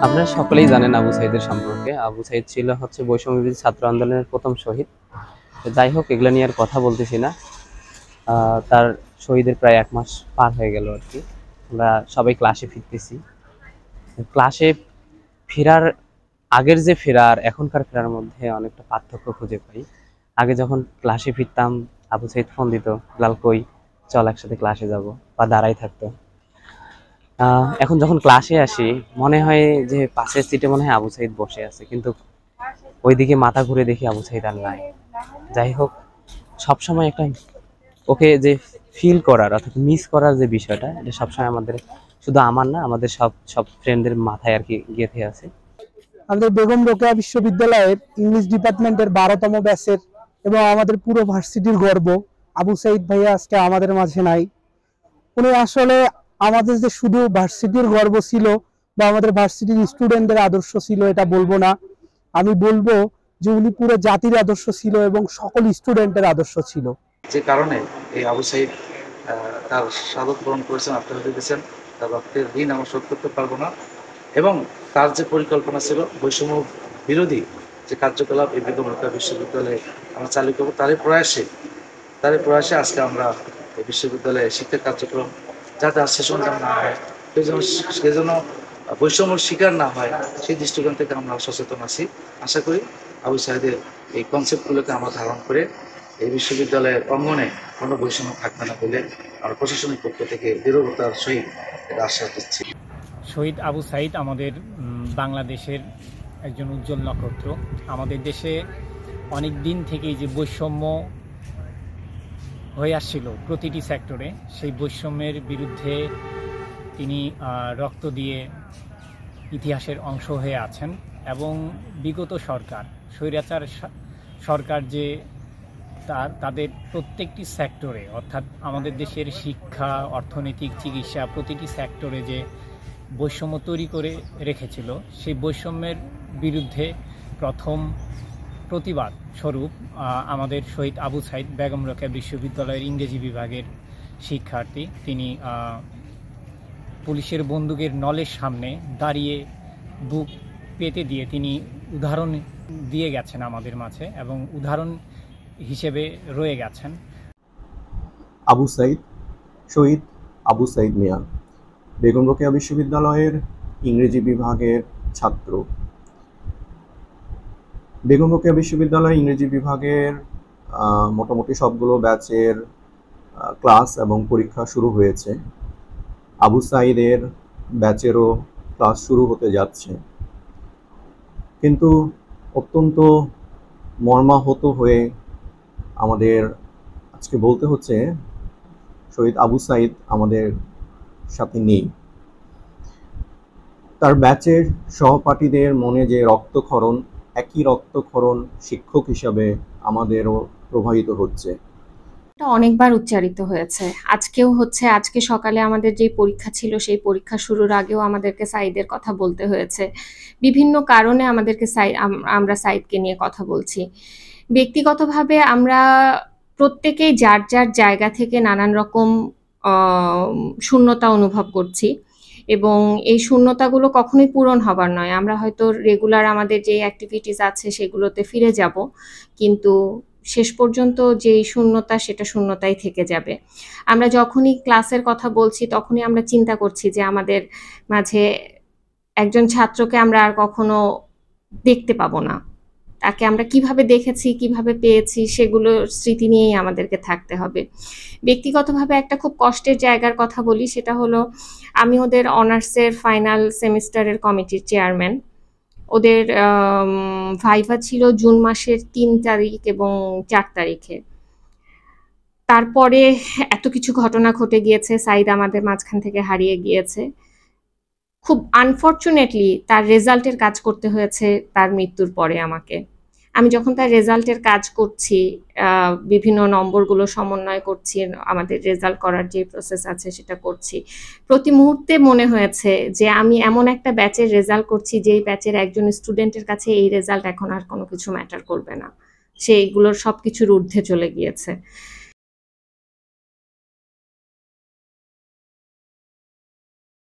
আপনারা সকলেই জানেন আবু সাইদের সম্পর্কে। আবু সাইদ ছিল বৈষম্যবিরোধী ছাত্র আন্দোলনের প্রথম শহীদ। যাই হোক, এগুলো নিয়ে আর কথা বলতেছি না। তার শহীদের প্রায় 1 মাস পার হয়ে গেল আর কি। আমরা সবাই ক্লাসে ফিরতেছি। ক্লাসে ফেরার আগের যে ফেরা আর এখনকার ফেরার মধ্যে অনেকটা পার্থক্য খুঁজে পাই। আগে যখন ক্লাসে ফিরতাম, আবু সাইদ ফোন দিত, লাল কই, চল একসাথে ক্লাসে যাব, বা দাঁড়াই থাকতো। এখন যখন ক্লাসে আসি, মনে হয় যে পাশের সিটে মনে হয় আবু সাইদ বসে আছে, কিন্তু ওইদিকে মাথা ঘুরে দেখি আবু সাইদ আর নাই। যাই হোক, সবসময় একটা ওকে যে ফিল করার অর্থাৎ মিস করার যে বিষয়টা, এটা সবসময় আমাদের, শুধু আমার না, আমাদের সব সব ফ্রেন্ডদের মাথায় আর কি গেঁথে আছে। আমাদের বেগম রোকেয়া বিশ্ববিদ্যালয়ের ইংলিশ ডিপার্টমেন্টের 12তম ব্যাচের এবং আমাদের পুরো ভার্সিটির গর্ব আবু সাইদ ভাইয়া আজকে আমাদের মাঝে নাই। উনি আসলে আমাদের যে শুধু ভার্সিটির গর্ব ছিল বা আমাদের ভার্সিটির স্টুডেন্টদের আদর্শ ছিল এটা বলবো না, আমি বলবো যে উনি পুরো জাতির আদর্শ ছিল এবং সকল স্টুডেন্টের আদর্শ ছিল। যে কারণে এই আবু সাইদ তার সাধক পূরণ করেছেন, আপনারা দেখেছেন, তার রক্তের ঋণ আমরা শোধ করতে পারবো না। এবং তার যে পরিকল্পনা ছিল বৈষম্য বিরোধী যে কার্যকলাপ এই বেগম রোকেয়া বিশ্ববিদ্যালয়ে আমরা চালু করবো, তারই প্রয়াসে আজকে আমরা এই বিশ্ববিদ্যালয়ে শিক্ষা কার্যক্রম যাতে আর সেশনজাম না হয়, সে যেন বৈষম্যর শিকার না হয়, সেই দৃষ্টিকোণ থেকে আমরা সচেতন আছি। আশা করি আবু সাইদের এই কনসেপ্টগুলোকে আমরা ধারণ করে এই বিশ্ববিদ্যালয়ের অঙ্গনে কোনো বৈষম্য থাকবে না বলে আমরা প্রশাসনিক পক্ষ থেকে দৃঢ়তার সহিত এটা আশ্বাস দিচ্ছি। শহীদ আবু সাইদ আমাদের বাংলাদেশের একজন উজ্জ্বল নক্ষত্র। আমাদের দেশে অনেক দিন থেকেই যে বৈষম্য হয়ে আসছিল প্রতিটি সেক্টরে, সেই বৈষম্যের বিরুদ্ধে তিনি রক্ত দিয়ে ইতিহাসের অংশ হয়ে আছেন। এবং বিগত সরকার, স্বৈরাচার সরকার যে তাদের প্রত্যেকটি সেক্টরে, অর্থাৎ আমাদের দেশের শিক্ষা, অর্থনৈতিক, চিকিৎসা, প্রতিটি সেক্টরে যে বৈষম্য তৈরি করে রেখেছিল, সেই বৈষম্যের বিরুদ্ধে প্রথম প্রতিবাদ স্বরূপ আমাদের শহীদ আবু সাইদ বেগম রোকেয়া বিশ্ববিদ্যালয়ের ইংরেজি বিভাগের শিক্ষার্থী, তিনি পুলিশের বন্দুকের নলের সামনে দাঁড়িয়ে বুক পেতে দিয়ে তিনি উদাহরণ দিয়ে গেছেন আমাদের মাঝে এবং উদাহরণ হিসেবে রয়ে গেছেন। আবু সাইদ, শহীদ আবু সাইদ মিয়া বেগম রোকেয়া বিশ্ববিদ্যালয়ের ইংরেজি বিভাগের ছাত্র। বেগম রোকেয়া বিশ্ববিদ্যালয়ের ইংরেজি বিভাগের মোটামুটি সবগুলো ব্যাচের ক্লাস এবং পরীক্ষা শুরু হয়েছে। আবু সাইদের ব্যাচেরও ক্লাস শুরু হতে যাচ্ছে, কিন্তু অত্যন্ত মর্মাহত হয়ে আমাদের আজকে বলতে হচ্ছে শহীদ আবু সাইদ আমাদের সাথে নেই। তার ব্যাচের সহপাঠীদের মনে যে রক্তক্ষরণ, একই রক্তক্ষরণ শিক্ষক হিসাবে আমাদেরও প্রবাহিত হচ্ছে। অনেকবার উচ্চারিত হয়েছে, আজকেও হচ্ছে। আজকে সকালে আমাদের যে পরীক্ষা ছিল, সেই পরীক্ষা শুরুর আগেও আমাদেরকে সাইদের কথা বলতে হয়েছে। বিভিন্ন কারণে আমাদেরকে আমরা সাইদকে নিয়ে কথা বলছি। ব্যক্তিগতভাবে আমরা প্রত্যেকেই যার যার জায়গা থেকে নানান রকম শূন্যতা অনুভব করছি, এবং এই শূন্যতাগুলো কখনোই পূরণ হবার নয়। আমরা হয়তো রেগুলার আমাদের যে অ্যাক্টিভিটিস আছে সেগুলোতে ফিরে যাব, কিন্তু শেষ পর্যন্ত যেই শূন্যতা, সেটা শূন্যতাই থেকে যাবে। আমরা যখনই ক্লাসের কথা বলছি, তখনই আমরা চিন্তা করছি যে আমাদের মাঝে একজন ছাত্রকে আমরা আর কখনো দেখতে পাবো না। তাকে আমরা কিভাবে দেখেছি, কিভাবে পেয়েছি, সেগুলো স্মৃতি নিয়েই আমাদেরকে থাকতে হবে। ব্যক্তিগতভাবে একটা খুব কষ্টের জায়গার কথা বলি, সেটা হলো আমি ওদের অনার্সের ফাইনাল সেমিস্টারের কমিটির চেয়ারম্যান। ওদের ভাইভা ছিল জুন মাসের 3 তারিখ এবং 4 তারিখে। তারপরে এত কিছু ঘটনা ঘটে গিয়েছে, সাইদ আমাদের মাঝখান থেকে হারিয়ে গিয়েছে। খুব আনফরচুনেটলি তার রেজাল্টের কাজ করতে হয়েছে তার মৃত্যুর পরে আমাকে। আমি যখন তার রেজাল্টের কাজ করছি, বিভিন্ন নম্বরগুলো সমন্বয় করছি, আমাদের রেজাল্ট করার যে প্রসেস আছে সেটা করছি, প্রতি মুহূর্তে মনে হয়েছে যে আমি এমন একটা ব্যাচের রেজাল্ট করছি যেই ব্যাচের একজন স্টুডেন্টের কাছে এই রেজাল্ট এখন আর কোনো কিছু ম্যাটার করবে না, সেইগুলোর সব কিছুর ঊর্ধ্বে চলে গিয়েছে।